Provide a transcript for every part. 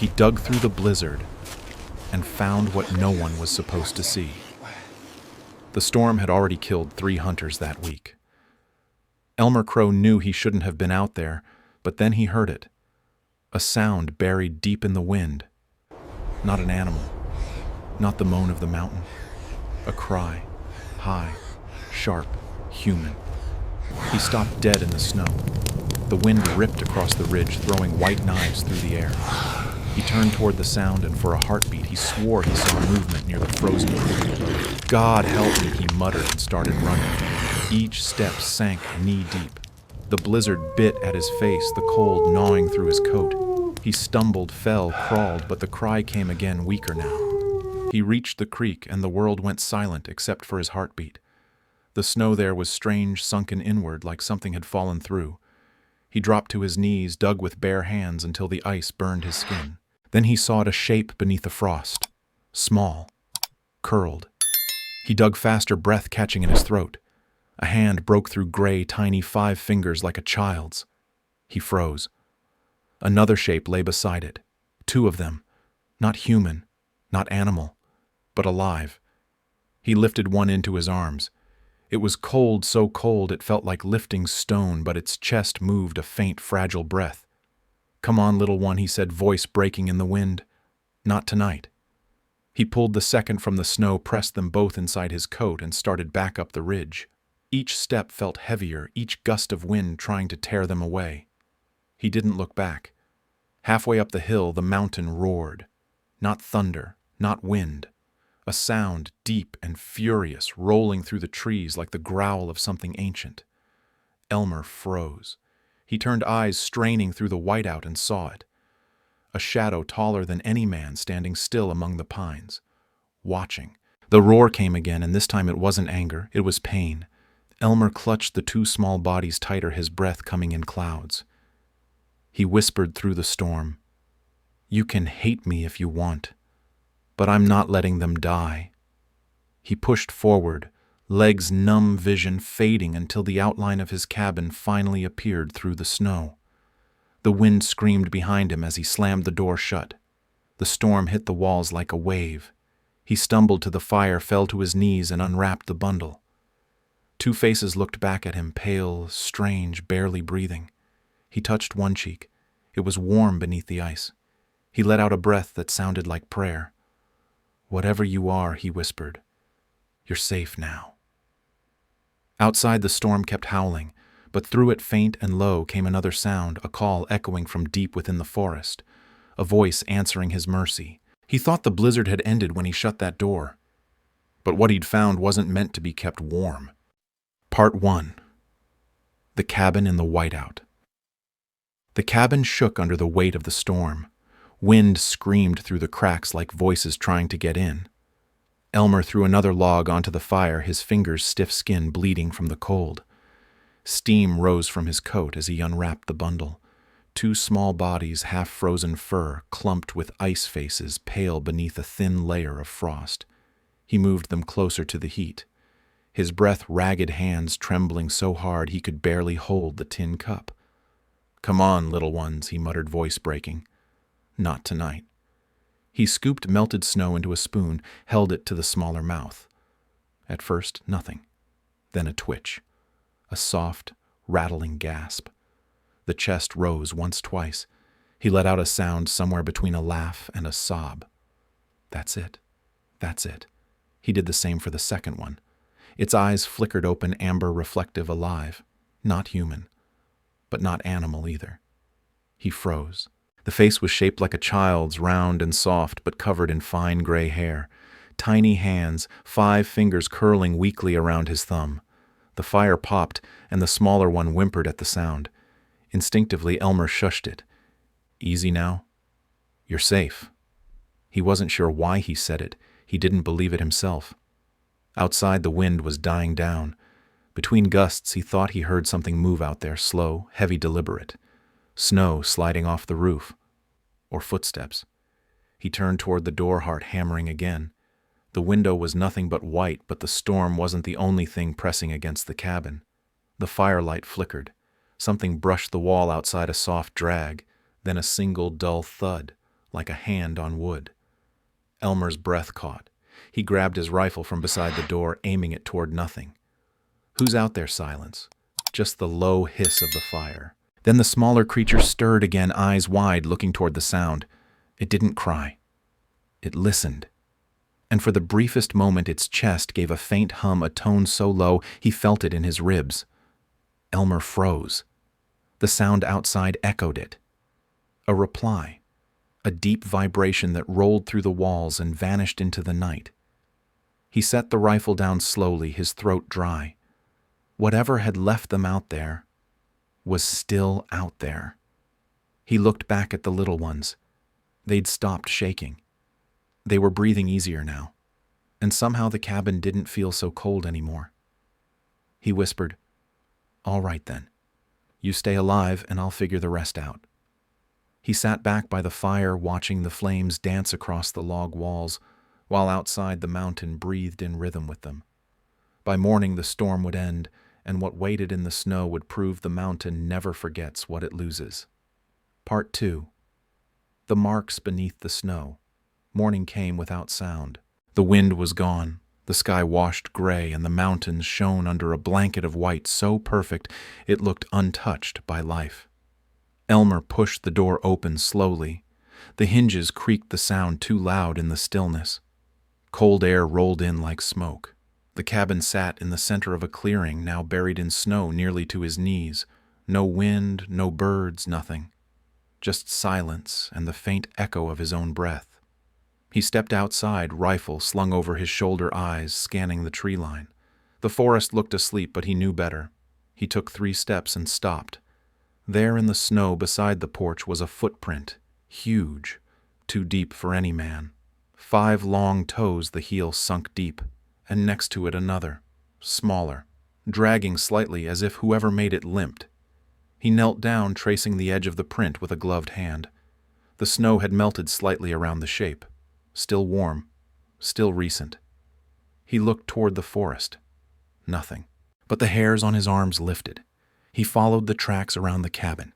He dug through the blizzard and found what no one was supposed to see. The storm had already killed 3 hunters that week. Elmer Crow knew he shouldn't have been out there, but then he heard it. A sound buried deep in the wind. Not an animal, not the moan of the mountain. A cry, high, sharp, human. He stopped dead in the snow. The wind ripped across the ridge, throwing white knives through the air. He turned toward the sound, and for a heartbeat he swore he saw movement near the frozen creek. "God help me," he muttered and started running. Each step sank knee-deep. The blizzard bit at his face, the cold gnawing through his coat. He stumbled, fell, crawled, but the cry came again, weaker now. He reached the creek, and the world went silent except for his heartbeat. The snow there was strange, sunken inward, like something had fallen through. He dropped to his knees, dug with bare hands until the ice burned his skin. Then he saw a shape beneath the frost. Small. Curled. He dug faster, breath catching in his throat. A hand broke through gray, tiny 5 fingers like a child's. He froze. Another shape lay beside it. 2 of them. Not human, not animal, but alive. He lifted one into his arms. It was cold, so cold it felt like lifting stone, but its chest moved a faint, fragile breath. "Come on, little one," he said, voice breaking in the wind. "Not tonight." He pulled the second from the snow, pressed them both inside his coat, and started back up the ridge. Each step felt heavier, each gust of wind trying to tear them away. He didn't look back. Halfway up the hill, the mountain roared. Not thunder, not wind. A sound, deep and furious, rolling through the trees like the growl of something ancient. Elmer froze. He turned eyes straining through the whiteout and saw it. A shadow taller than any man standing still among the pines. Watching. The roar came again, and this time it wasn't anger, it was pain. Elmer clutched the 2 small bodies tighter, his breath coming in clouds. He whispered through the storm, "You can hate me if you want, but I'm not letting them die." He pushed forward, legs numb, vision fading until the outline of his cabin finally appeared through the snow. The wind screamed behind him as he slammed the door shut. The storm hit the walls like a wave. He stumbled to the fire, fell to his knees, and unwrapped the bundle. 2 faces looked back at him, pale, strange, barely breathing. He touched one cheek. It was warm beneath the ice. He let out a breath that sounded like prayer. "Whatever you are," he whispered, "you're safe now." Outside, the storm kept howling, but through it, faint and low, came another sound, a call echoing from deep within the forest, a voice answering his mercy. He thought the blizzard had ended when he shut that door, but what he'd found wasn't meant to be kept warm. Part 1. The cabin in the whiteout. The cabin shook under the weight of the storm. Wind screamed through the cracks like voices trying to get in. Elmer threw another log onto the fire, his fingers' stiff skin bleeding from the cold. Steam rose from his coat as he unwrapped the bundle. 2 small bodies, half-frozen fur, clumped with ice faces, pale beneath a thin layer of frost. He moved them closer to the heat. His breath, ragged hands trembling so hard he could barely hold the tin cup. "Come on, little ones," he muttered, voice breaking. "Not tonight." He scooped melted snow into a spoon, held it to the smaller mouth. At first, nothing. Then a twitch. A soft, rattling gasp. The chest rose once, twice. He let out a sound somewhere between a laugh and a sob. That's it. That's it. He did the same for the second one. Its eyes flickered open, amber, reflective, alive. Not human. But not animal either. He froze. The face was shaped like a child's, round and soft, but covered in fine gray hair. Tiny hands, 5 fingers curling weakly around his thumb. The fire popped, and the smaller one whimpered at the sound. Instinctively, Elmer shushed it. "Easy now. You're safe." He wasn't sure why he said it. He didn't believe it himself. Outside, the wind was dying down. Between gusts, he thought he heard something move out there, slow, heavy, deliberate. Snow sliding off the roof. Or footsteps. He turned toward the door, heart hammering again. The window was nothing but white, but the storm wasn't the only thing pressing against the cabin. The firelight flickered. Something brushed the wall outside, a soft drag, then a single dull thud, like a hand on wood. Elmer's breath caught. He grabbed his rifle from beside the door, aiming it toward nothing. "Who's out there?" Silence. Just the low hiss of the fire. Then the smaller creature stirred again, eyes wide, looking toward the sound. It didn't cry. It listened. And for the briefest moment its chest gave a faint hum, a tone so low he felt it in his ribs. Elmer froze. The sound outside echoed it. A reply. A deep vibration that rolled through the walls and vanished into the night. He set the rifle down slowly, his throat dry. Whatever had left them out there was still out there. He looked back at the little ones. They'd stopped shaking. They were breathing easier now, and somehow the cabin didn't feel so cold anymore. He whispered, "All right then. You stay alive and I'll figure the rest out." He sat back by the fire, watching the flames dance across the log walls, while outside the mountain breathed in rhythm with them. By morning the storm would end, and what waited in the snow would prove the mountain never forgets what it loses. Part 2. The marks beneath the snow. Morning came without sound. The wind was gone, the sky washed gray, and the mountains shone under a blanket of white so perfect it looked untouched by life. Elmer pushed the door open slowly. The hinges creaked, the sound too loud in the stillness. Cold air rolled in like smoke. The cabin sat in the center of a clearing, now buried in snow nearly to his knees. No wind, no birds, nothing. Just silence and the faint echo of his own breath. He stepped outside, rifle slung over his shoulder, eyes scanning the tree line. The forest looked asleep, but he knew better. He took 3 steps and stopped. There in the snow beside the porch was a footprint, huge, too deep for any man. 5 long toes, the heel sunk deep, and next to it another, smaller, dragging slightly as if whoever made it limped. He knelt down, tracing the edge of the print with a gloved hand. The snow had melted slightly around the shape. Still warm, still recent. He looked toward the forest. Nothing. But the hairs on his arms lifted. He followed the tracks around the cabin.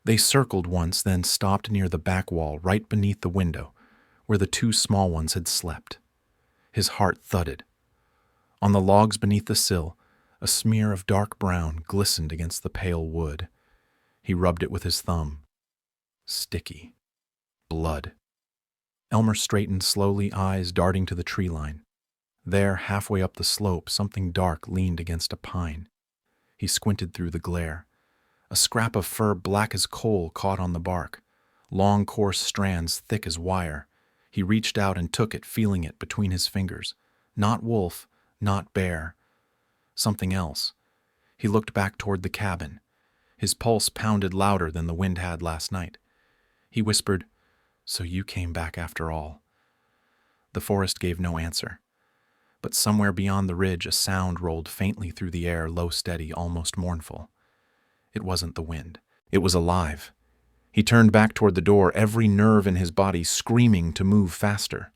They circled once, then stopped near the back wall, right beneath the window, where the 2 small ones had slept. His heart thudded. On the logs beneath the sill, a smear of dark brown glistened against the pale wood. He rubbed it with his thumb. Sticky. Blood. Elmer straightened slowly, eyes darting to the tree line. There, halfway up the slope, something dark leaned against a pine. He squinted through the glare. A scrap of fur black as coal caught on the bark, long coarse strands thick as wire. He reached out and took it, feeling it between his fingers. Not wolf, not bear. Something else. He looked back toward the cabin. His pulse pounded louder than the wind had last night. He whispered, "So you came back after all." The forest gave no answer. But somewhere beyond the ridge a sound rolled faintly through the air, low, steady, almost mournful. It wasn't the wind. It was alive. He turned back toward the door, every nerve in his body screaming to move faster.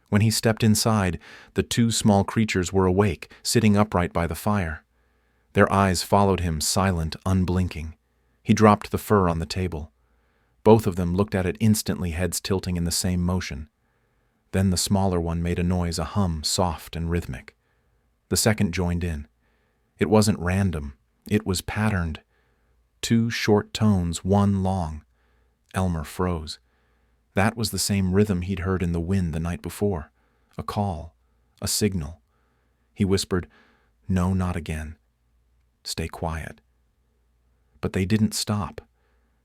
When he stepped inside, the 2 small creatures were awake, sitting upright by the fire. Their eyes followed him, silent, unblinking. He dropped the fur on the table. Both of them looked at it instantly, heads tilting in the same motion. Then the smaller one made a noise, a hum, soft and rhythmic. The second joined in. It wasn't random. It was patterned. 2 short tones, 1 long. Elmer froze. That was the same rhythm he'd heard in the wind the night before. A call. A signal. He whispered, "No, not again. Stay quiet." But they didn't stop.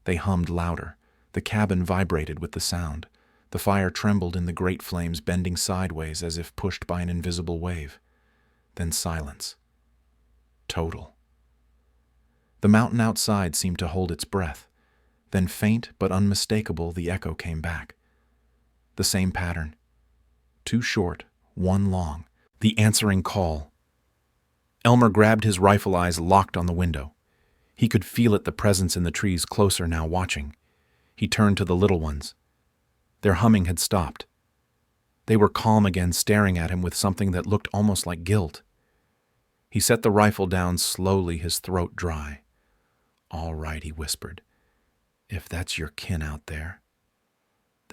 They hummed louder. The cabin vibrated with the sound. The fire trembled in the great flames, bending sideways as if pushed by an invisible wave. Then silence. Total. The mountain outside seemed to hold its breath. Then faint but unmistakable, the echo came back. The same pattern. 2 short, 1 long. The answering call. Elmer grabbed his rifle, eyes locked on the window. He could feel it, the presence in the trees, closer now, watching. He turned to the little ones. Their humming had stopped. They were calm again, staring at him with something that looked almost like guilt. He set the rifle down slowly, his throat dry. "All right," he whispered. "If that's your kin out there,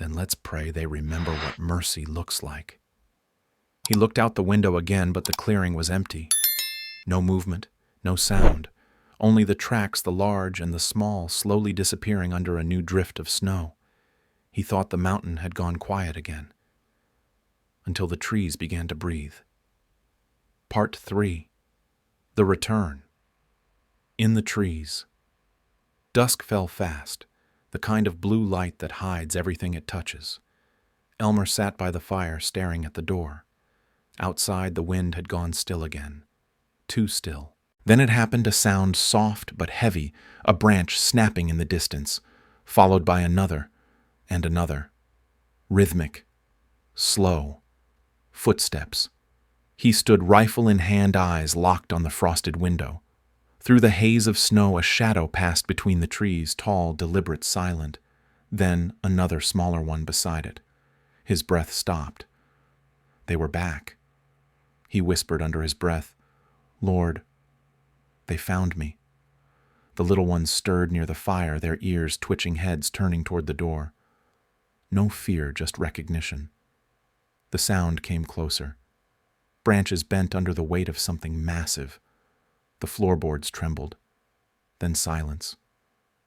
Then let's pray they remember what mercy looks like. He looked out the window again, but the clearing was empty. No movement, no sound, only the tracks, the large and the small, slowly disappearing under a new drift of snow. He thought the mountain had gone quiet again, until the trees began to breathe. Part 3. The Return. In the trees. Dusk fell fast, the kind of blue light that hides everything it touches. Elmer sat by the fire, staring at the door. Outside, the wind had gone still again. Too still. Then it happened a sound soft but heavy, a branch snapping in the distance, followed by another and another. Rhythmic. Slow. Footsteps. He stood, rifle in hand, eyes locked on the frosted window. Through the haze of snow, a shadow passed between the trees, tall, deliberate, silent. Then another smaller one beside it. His breath stopped. They were back. He whispered under his breath, "Lord, they found me." The little ones stirred near the fire, their ears twitching, heads turning toward the door. No fear, just recognition. The sound came closer. Branches bent under the weight of something massive. The floorboards trembled. Then silence.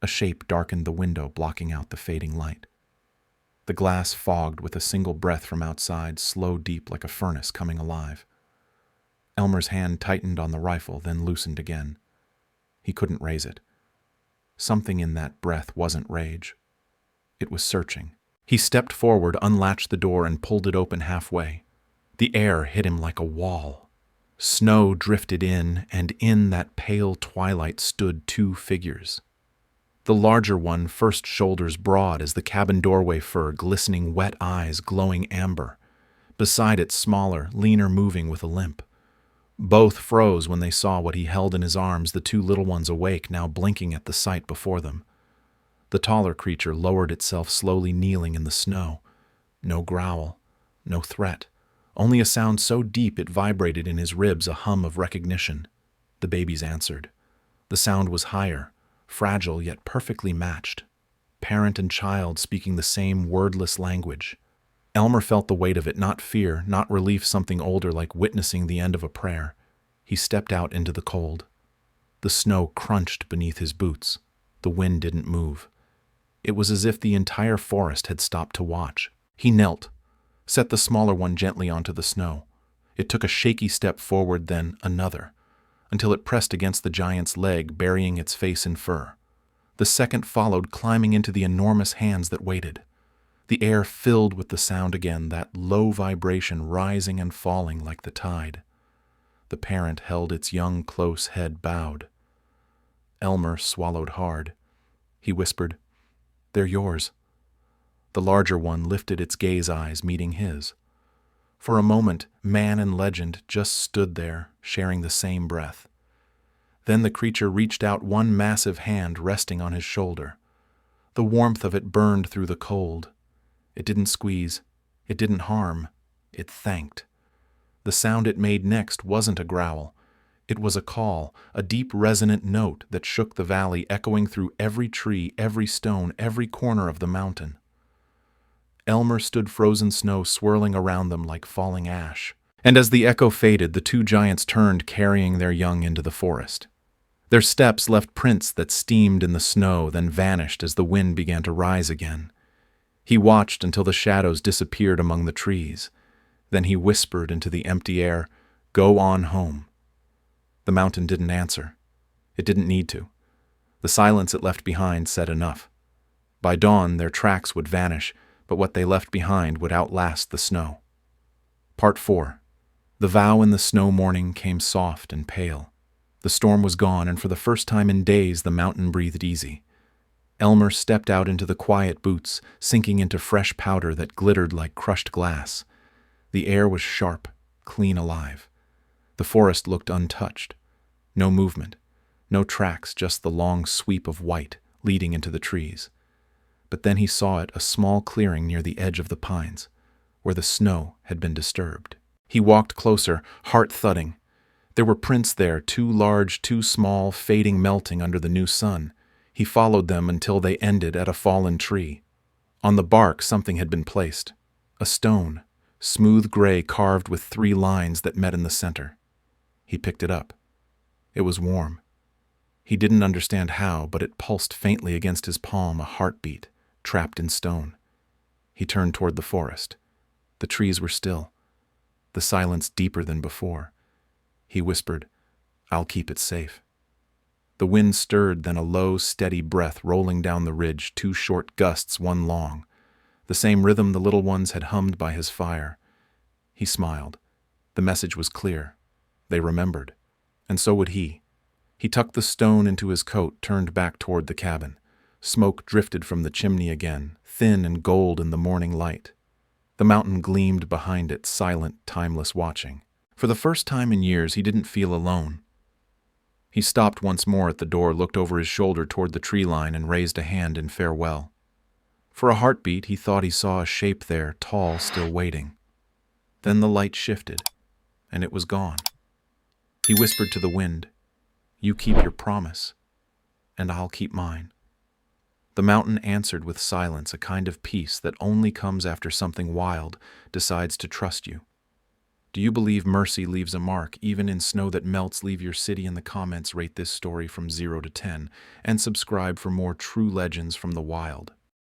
A shape darkened the window, blocking out the fading light. The glass fogged with a single breath from outside, slow, deep, like a furnace coming alive. Elmer's hand tightened on the rifle, then loosened again. He couldn't raise it. Something in that breath wasn't rage. It was searching. He stepped forward, unlatched the door, and pulled it open halfway. The air hit him like a wall. Snow drifted in, and in that pale twilight stood two figures. The larger one, first shoulders broad as the cabin doorway fur, glistening wet eyes glowing amber. Beside it, smaller, leaner, moving with a limp. Both froze when they saw what he held in his arms, the two little ones awake, now blinking at the sight before them. The taller creature lowered itself slowly, kneeling in the snow. No growl, no threat, only a sound so deep it vibrated in his ribs, a hum of recognition. The babies answered. The sound was higher, fragile yet perfectly matched. Parent and child speaking the same wordless language. Elmer felt the weight of it, not fear, not relief, something older, like witnessing the end of a prayer. He stepped out into the cold. The snow crunched beneath his boots. The wind didn't move. It was as if the entire forest had stopped to watch. He knelt, set the smaller one gently onto the snow. It took a shaky step forward, then another, until it pressed against the giant's leg, burying its face in fur. The second followed, climbing into the enormous hands that waited. The air filled with the sound again, that low vibration rising and falling like the tide. The parent held its young, close head bowed. Elmer swallowed hard. He whispered, "They're yours." The larger one lifted its gaze, eyes meeting his. For a moment, man and legend just stood there, sharing the same breath. Then the creature reached out, one massive hand resting on his shoulder. The warmth of it burned through the cold. It didn't squeeze. It didn't harm. It thanked. The sound it made next wasn't a growl. It was a call, a deep resonant note that shook the valley, echoing through every tree, every stone, every corner of the mountain. Elmer stood, frozen snow swirling around them like falling ash. And as the echo faded, the two giants turned, carrying their young into the forest. Their steps left prints that steamed in the snow, then vanished as the wind began to rise again. He watched until the shadows disappeared among the trees. Then he whispered into the empty air, "Go on home." The mountain didn't answer. It didn't need to. The silence it left behind said enough. By dawn, their tracks would vanish, but what they left behind would outlast the snow. Part 4. The vow in the snow morning came soft and pale. The storm was gone, and for the first time in days the mountain breathed easy. Elmer stepped out into the quiet boots, sinking into fresh powder that glittered like crushed glass. The air was sharp, clean, alive. The forest looked untouched. No movement, no tracks, just the long sweep of white leading into the trees. But then he saw it, a small clearing near the edge of the pines, where the snow had been disturbed. He walked closer, heart thudding. There were prints there, too large, too small, fading, melting under the new sun. He followed them until they ended at a fallen tree. On the bark, something had been placed. A stone, smooth gray carved with 3 lines that met in the center. He picked it up. It was warm. He didn't understand how, but it pulsed faintly against his palm, a heartbeat, trapped in stone. He turned toward the forest. The trees were still, the silence deeper than before. He whispered, "I'll keep it safe." The wind stirred, then a low, steady breath rolling down the ridge, 2 short gusts, 1 long. The same rhythm the little ones had hummed by his fire. He smiled. The message was clear. They remembered. And so would he. He tucked the stone into his coat, turned back toward the cabin. Smoke drifted from the chimney again, thin and gold in the morning light. The mountain gleamed behind it, silent, timeless watching. For the first time in years, he didn't feel alone. He stopped once more at the door, looked over his shoulder toward the tree line, and raised a hand in farewell. For a heartbeat, he thought he saw a shape there, tall, still waiting. Then the light shifted, and it was gone. He whispered to the wind, "You keep your promise, and I'll keep mine." The mountain answered with silence, a kind of peace that only comes after something wild decides to trust you. Do you believe mercy leaves a mark, even in snow that melts? Leave your city in the comments, rate this story from 0 to 10, and subscribe for more true legends from the wild.